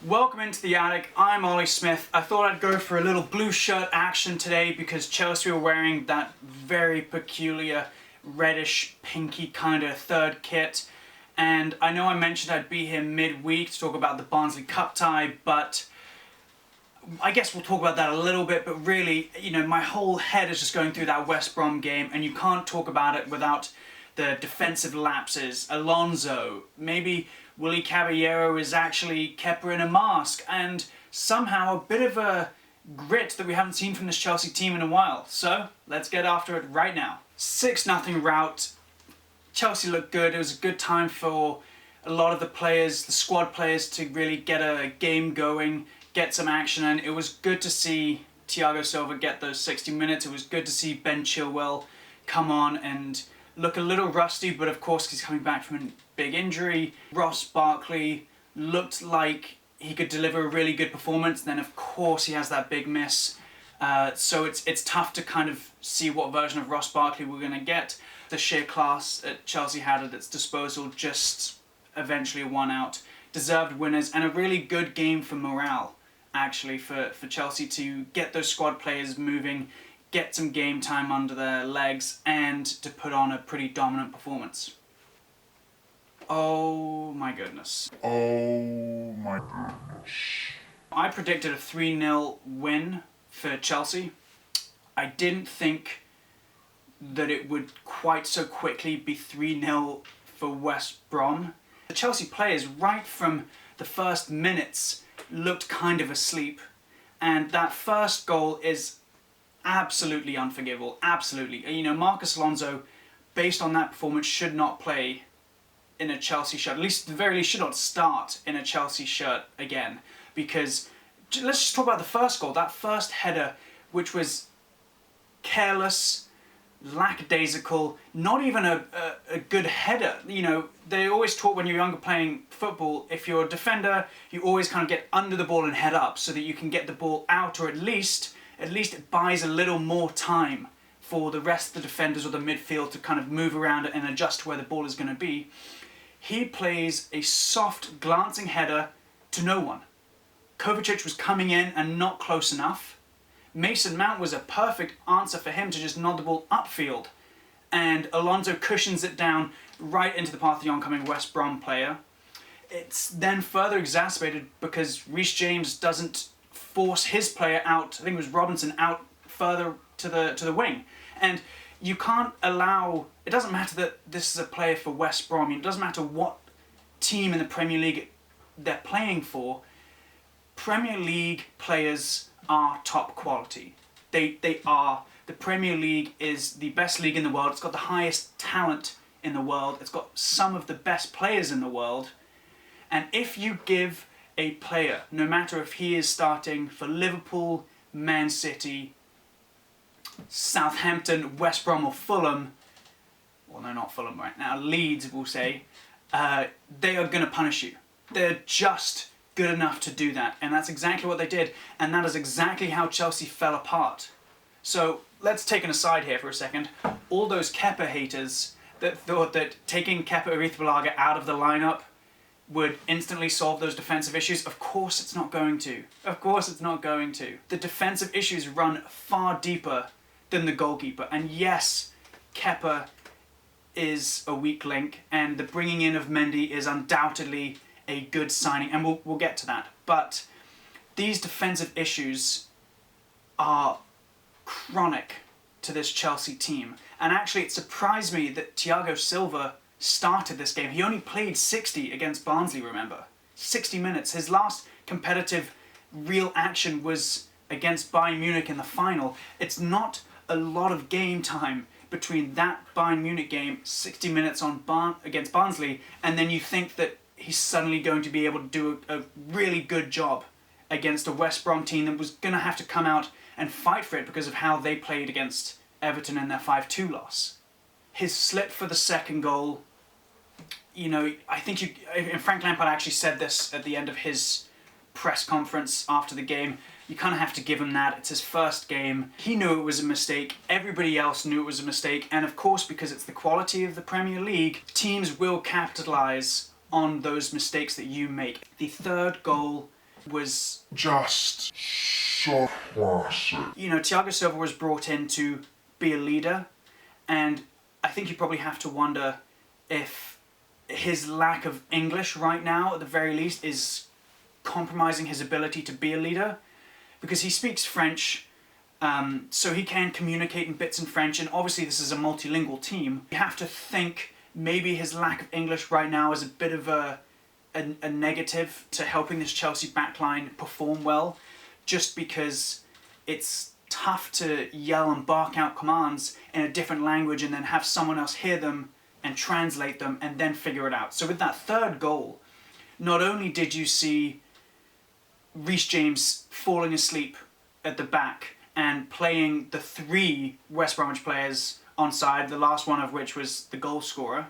Welcome into the attic. I'm Ollie Smith. I thought I'd go for a little blue shirt action today because Chelsea were wearing that very peculiar reddish pinky kind of third kit, and I know I mentioned I'd be here midweek to talk about the Barnsley Cup tie, but I guess we'll talk about that a little bit. But really, my whole head is just going through that West Brom game, and you can't talk about it without the defensive lapses. Alonso, maybe Willy Caballero is actually Kepa in a mask, and somehow a bit of a grit that we haven't seen from this Chelsea team in a while. So let's get after it right now. 6-0 rout. Chelsea looked good. It was a good time for a lot of the players, the squad players, to really get a game going, get some action, and it was good to see Thiago Silva get those 60 minutes. It was good to see Ben Chilwell come on and look a little rusty, but of course he's coming back from a big injury. Ross Barkley looked like he could deliver a really good performance, then of course he has that big miss. So it's tough to kind of see what version of Ross Barkley we're going to get. The sheer class that Chelsea had at its disposal just eventually won out. Deserved winners, and a really good game for morale, actually, for Chelsea to get those squad players moving, get some game time under their legs, and to put on a pretty dominant performance. Oh my goodness. I predicted a 3-0 win for Chelsea. I didn't think that it would quite so quickly be 3-0 for West Brom. The Chelsea players, right from the first minutes, looked kind of asleep, and that first goal is absolutely unforgivable. Absolutely. Marcus Alonso, based on that performance, should not play in a Chelsea shirt. At least, at the very least, should not start in a Chelsea shirt again. Because, let's just talk about the first goal. That first header, which was careless, lackadaisical, not even a good header. They always talk when you're younger playing football, if you're a defender, you always kind of get under the ball and head up so that you can get the ball out, or at least it buys a little more time for the rest of the defenders or the midfield to kind of move around and adjust to where the ball is going to be. He plays a soft, glancing header to no one. Kovacic was coming in and not close enough. Mason Mount was a perfect answer for him to just nod the ball upfield. And Alonso cushions it down right into the path of the oncoming West Brom player. It's then further exacerbated because Reece James doesn't force his player out, I think it was Robinson, out further to the wing. And you can't allow, it doesn't matter that this is a player for West Brom, it doesn't matter what team in the Premier League they're playing for, Premier League players are top quality. They are. The Premier League is the best league in the world. It's got the highest talent in the world. It's got some of the best players in the world. And if you give a player, no matter if he is starting for Liverpool, Man City, Southampton, West Brom or Fulham, well, no, not Fulham right now, Leeds, we'll say, they are going to punish you. They're just good enough to do that, and that's exactly what they did, and that is exactly how Chelsea fell apart. So let's take an aside here for a second. All those Kepa haters that thought that taking Kepa Arrizabalaga out of the lineup would instantly solve those defensive issues, of course it's not going to. Of course it's not going to. The defensive issues run far deeper than the goalkeeper, and yes, Kepa is a weak link, and the bringing in of Mendy is undoubtedly a good signing, and we'll get to that. But these defensive issues are chronic to this Chelsea team. And actually, it surprised me that Thiago Silva started this game. He only played 60 against Barnsley, remember? 60 minutes. His last competitive real action was against Bayern Munich in the final. It's not a lot of game time between that Bayern Munich game, 60 minutes against Barnsley, and then you think that he's suddenly going to be able to do a really good job against a West Brom team that was going to have to come out and fight for it because of how they played against Everton in their 5-2 loss. His slip for the second goal, I think and Frank Lampard actually said this at the end of his press conference after the game, you kind of have to give him that. It's his first game. He knew it was a mistake. Everybody else knew it was a mistake. And of course, because it's the quality of the Premier League, teams will capitalise on those mistakes that you make. The third goal was just so classic. You know, Thiago Silva was brought in to be a leader, and I think you probably have to wonder if his lack of English right now, at the very least, is compromising his ability to be a leader, because he speaks French, so he can communicate in bits in French, and obviously this is a multilingual team. You have to think maybe his lack of English right now is a bit of a negative to helping this Chelsea backline perform well, just because it's tough to yell and bark out commands in a different language and then have someone else hear them and translate them and then figure it out. So with that third goal, not only did you see Reece James falling asleep at the back and playing the 3 West Bromwich players onside, the last one of which was the goal scorer,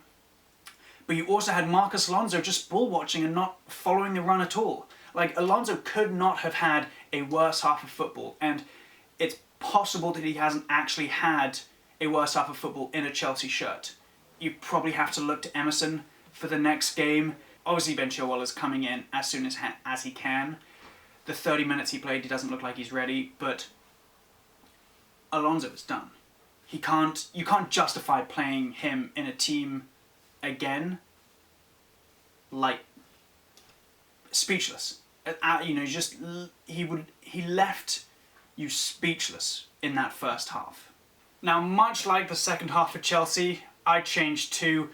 but you also had Marcus Alonso just ball watching and not following the run at all. Like, Alonso could not have had a worse half of football, and it's possible that he hasn't actually had a worse half of football in a Chelsea shirt. You probably have to look to Emerson for the next game. Obviously Ben Chilwell is coming in as soon as he can. The 30 minutes he played, he doesn't look like he's ready, but Alonso is done. You can't justify playing him in a team again. Like, speechless. You know, he left you speechless in that first half. Now, much like the second half for Chelsea, I changed to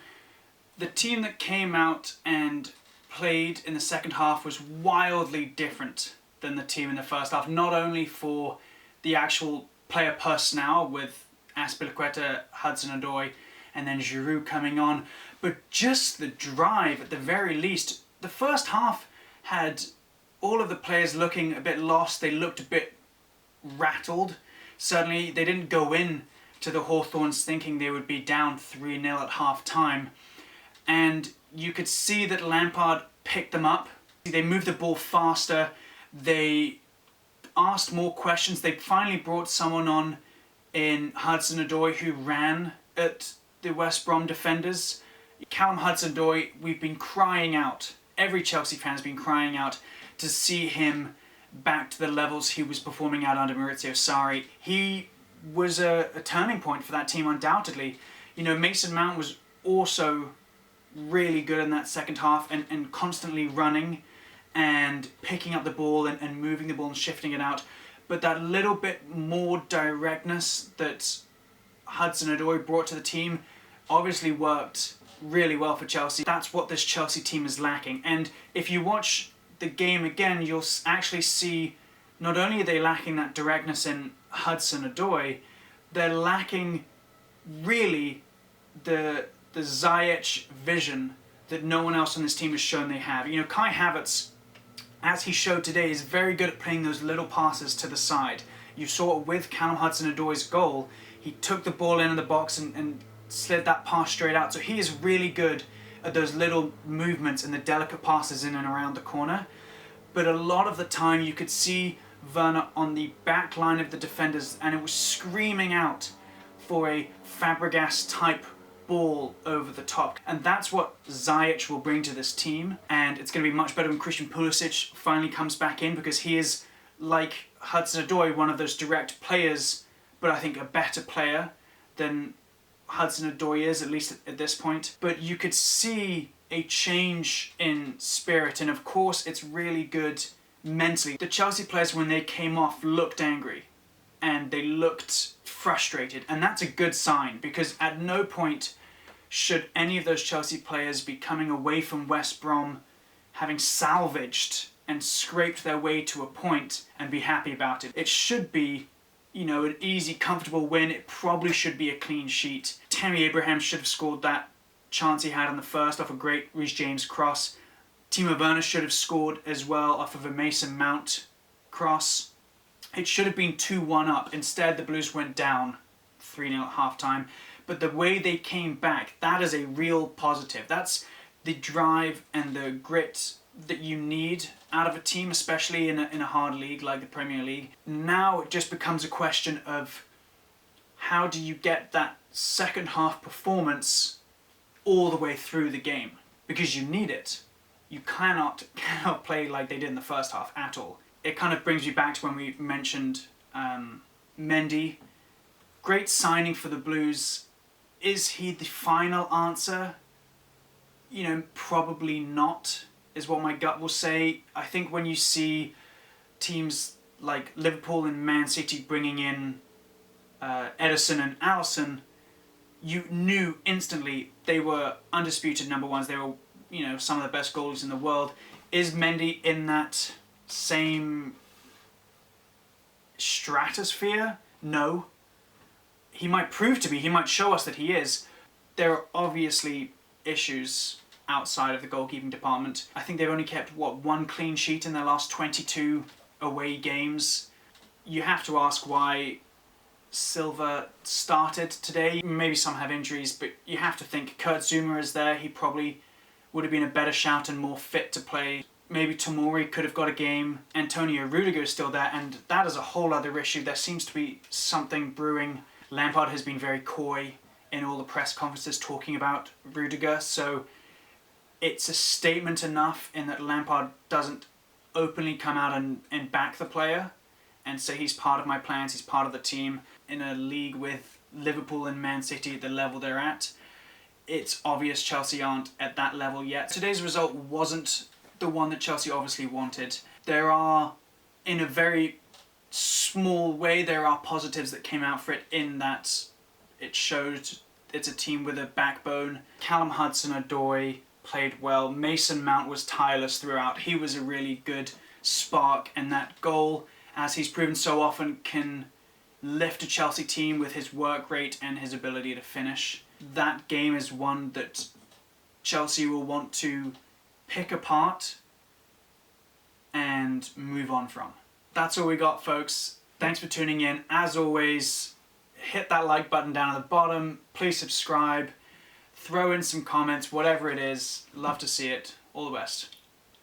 the team that came out and played in the second half was wildly different than the team in the first half, not only for the actual player personnel with Azpilicueta, Hudson-Odoi, and then Giroud coming on, but just the drive at the very least. The first half had all of the players looking a bit lost, they looked a bit rattled. Certainly they didn't go in to the Hawthorns thinking they would be down 3-0 at half time, and you could see that Lampard picked them up. They moved the ball faster, they asked more questions, they finally brought someone on in Hudson-Odoi who ran at the West Brom defenders. Callum Hudson-Odoi, we've been crying out, every Chelsea fan has been crying out to see him back to the levels he was performing at under Maurizio Sarri. He was a turning point for that team, undoubtedly. You know, Mason Mount was also really good in that second half and constantly running and picking up the ball and moving the ball and shifting it out. But that little bit more directness that Hudson-Odoi brought to the team obviously worked really well for Chelsea. That's what this Chelsea team is lacking. And if you watch the game again, you'll actually see not only are they lacking that directness in Hudson-Odoi, they're lacking really the Ziyech vision that no one else on this team has shown they have. You know, Kai Havertz, as he showed today, is very good at playing those little passes to the side. You saw it with Callum Hudson-Odoi's goal. He took the ball in the box and slid that pass straight out. So he is really good at those little movements and the delicate passes in and around the corner. But a lot of the time you could see Werner on the back line of the defenders and it was screaming out for a Fabregas type ball over the top. And that's what Ziyech will bring to this team. And it's going to be much better when Christian Pulisic finally comes back in, because he is, like Hudson-Odoi, one of those direct players, but I think a better player than Hudson-Odoi is, at least at this point. But you could see a change in spirit, and of course it's really good mentally. The Chelsea players, when they came off, looked angry and they looked frustrated, and that's a good sign, because at no point should any of those Chelsea players be coming away from West Brom having salvaged and scraped their way to a point and be happy about it. It should be, you know, an easy, comfortable win. It probably should be a clean sheet. Tammy Abraham should have scored that chance he had on the first off a great Reece James cross. Timo Werner should have scored as well off of a Mason Mount cross. It should have been 2-1 up. Instead, the Blues went down 3-0 at half-time. But the way they came back, that is a real positive. That's the drive and the grit that you need out of a team, especially in a hard league like the Premier League. Now it just becomes a question of how do you get that second half performance all the way through the game, because you need it. You cannot play like they did in the first half at all. It kind of brings me back to when we mentioned Mendy. Great signing for the Blues. Is he the final answer? You know, probably not, is what my gut will say. I think when you see teams like Liverpool and Man City bringing in Ederson and Alisson, you knew instantly they were undisputed number ones. They were, you know, some of the best goalies in the world. Is Mendy in that same stratosphere? No. He might prove to be. He might show us that he is. There are obviously issues outside of the goalkeeping department. I think they've only kept, one clean sheet in their last 22 away games. You have to ask why Silva started today. Maybe some have injuries, but you have to think Kurt Zouma is there. He probably would have been a better shout and more fit to play. Maybe Tomori could have got a game. Antonio Rudiger is still there, and that is a whole other issue. There seems to be something brewing. Lampard has been very coy in all the press conferences talking about Rudiger, so it's a statement enough in that Lampard doesn't openly come out and back the player and say he's part of my plans, he's part of the team. In a league with Liverpool and Man City at the level they're at, it's obvious Chelsea aren't at that level yet. Today's result wasn't the one that Chelsea obviously wanted. There are, in a very small way, there are positives that came out for it in that it showed it's a team with a backbone. Callum Hudson-Odoi played well. Mason Mount was tireless throughout. He was a really good spark, and that goal, as he's proven so often, can lift a Chelsea team with his work rate and his ability to finish. That game is one that Chelsea will want to pick apart and move on from. That's all we got, folks. Thanks for tuning in. As always, hit that like button down at the bottom. Please subscribe. Throw in some comments, whatever it is. Love to see it. All the best.